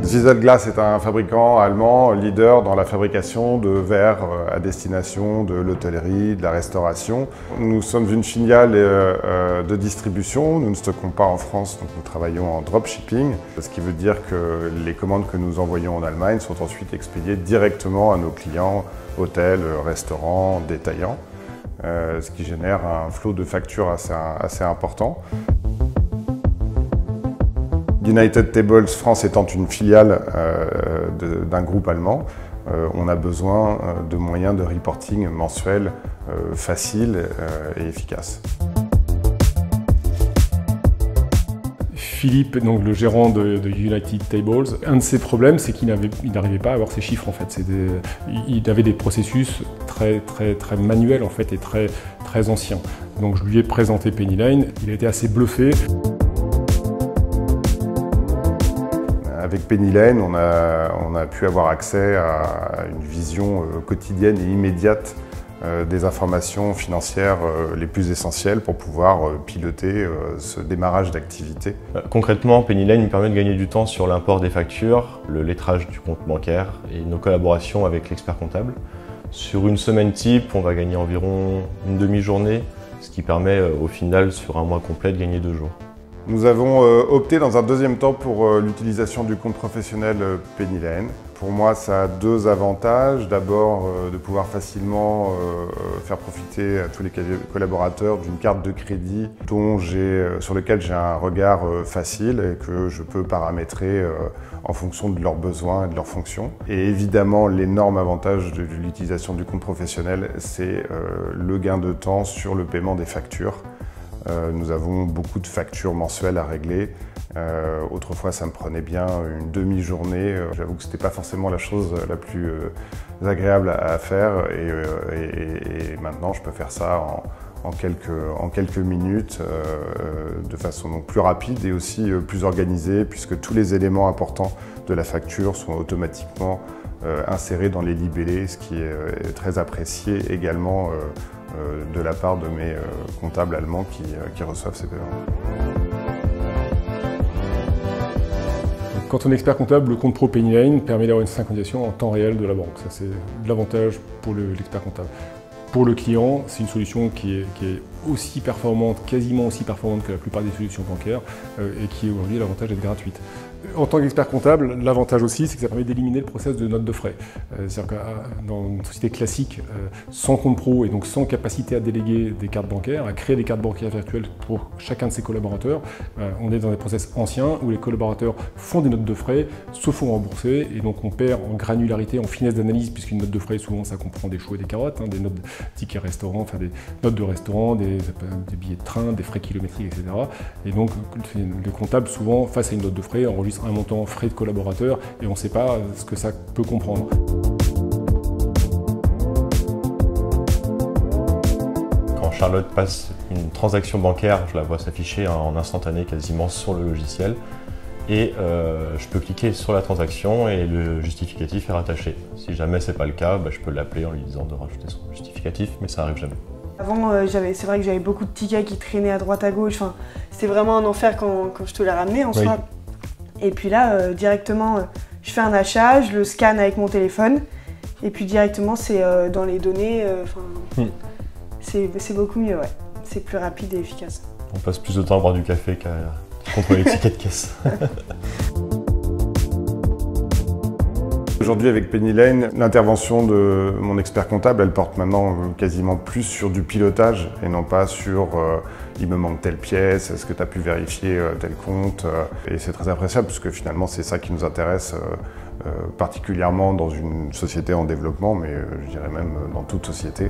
Zieselglas est un fabricant allemand leader dans la fabrication de verres à destination de l'hôtellerie, de la restauration. Nous sommes une filiale de distribution, nous ne stockons pas en France, donc nous travaillons en dropshipping, ce qui veut dire que les commandes que nous envoyons en Allemagne sont ensuite expédiées directement à nos clients, hôtels, restaurants, détaillants, ce qui génère un flot de factures assez important. United Tables France étant une filiale d'un groupe allemand, on a besoin de moyens de reporting mensuels faciles et efficaces. Philippe, donc le gérant de United Tables, un de ses problèmes, c'est qu'il n'arrivait pas à avoir ses chiffres en fait. Il avait des processus très manuels en fait et très anciens. Donc je lui ai présenté Pennyline, il a été assez bluffé. Avec Pennyline, on a pu avoir accès à une vision quotidienne et immédiate des informations financières les plus essentielles pour pouvoir piloter ce démarrage d'activité. Concrètement, Pennyline nous permet de gagner du temps sur l'import des factures, le lettrage du compte bancaire et nos collaborations avec l'expert comptable. Sur une semaine type, on va gagner environ une demi-journée, ce qui permet au final, sur un mois complet, de gagner 2 jours. Nous avons opté dans un deuxième temps pour l'utilisation du compte professionnel Pennyline. Pour moi, ça a 2 avantages. D'abord, de pouvoir facilement faire profiter à tous les collaborateurs d'une carte de crédit sur laquelle j'ai un regard facile et que je peux paramétrer en fonction de leurs besoins et de leurs fonctions. Et évidemment, l'énorme avantage de l'utilisation du compte professionnel, c'est le gain de temps sur le paiement des factures. Nous avons beaucoup de factures mensuelles à régler. Autrefois, ça me prenait bien une demi-journée. J'avoue que ce n'était pas forcément la chose la plus agréable à faire. Et maintenant, je peux faire ça en quelques minutes, de façon donc plus rapide et aussi plus organisée, puisque tous les éléments importants de la facture sont automatiquement insérés dans les libellés, ce qui est très apprécié également de la part de mes comptables allemands qui reçoivent ces paiements. Quand on est expert comptable, le compte pro Pennyline permet d'avoir une synchronisation en temps réel de la banque. Ça, c'est de l'avantage pour l'expert comptable. Pour le client, c'est une solution qui est aussi performante, quasiment aussi performante que la plupart des solutions bancaires et qui aujourd'hui a l'avantage d'être gratuite. En tant qu'expert comptable, l'avantage aussi, c'est que ça permet d'éliminer le process de note de frais. C'est-à-dire que dans une société classique, sans compte pro et donc sans capacité à déléguer des cartes bancaires, à créer des cartes bancaires virtuelles pour chacun de ses collaborateurs, on est dans des process anciens où les collaborateurs font des notes de frais, se font rembourser et donc on perd en granularité, en finesse d'analyse, puisqu'une note de frais, souvent ça comprend des choux et des carottes, des notes de tickets restaurant, enfin des notes de restaurant, des billets de train, des frais kilométriques, etc. Et donc le comptable, souvent, face à une note de frais, enregistre un montant frais de collaborateurs et on ne sait pas ce que ça peut comprendre. Quand Charlotte passe une transaction bancaire, je la vois s'afficher en instantané quasiment sur le logiciel et je peux cliquer sur la transaction et le justificatif est rattaché. Si jamais ce n'est pas le cas, je peux l'appeler en lui disant de rajouter son justificatif, mais ça n'arrive jamais. Avant, c'est vrai que j'avais beaucoup de tickets qui traînaient à droite à gauche. Enfin, c'était vraiment un enfer quand je te l'ai ramené en soi. Et puis là, directement, je fais un achat, je le scanne avec mon téléphone. Et puis directement, c'est dans les données. C'est beaucoup mieux, ouais. C'est plus rapide et efficace. On passe plus de temps à boire du café qu'à contrôler les tickets de caisse. Aujourd'hui, avec Pennyline, l'intervention de mon expert comptable, elle porte maintenant quasiment plus sur du pilotage et non pas sur il me manque telle pièce, est-ce que tu as pu vérifier tel compte. Et c'est très appréciable puisque finalement, c'est ça qui nous intéresse particulièrement dans une société en développement, mais je dirais même dans toute société.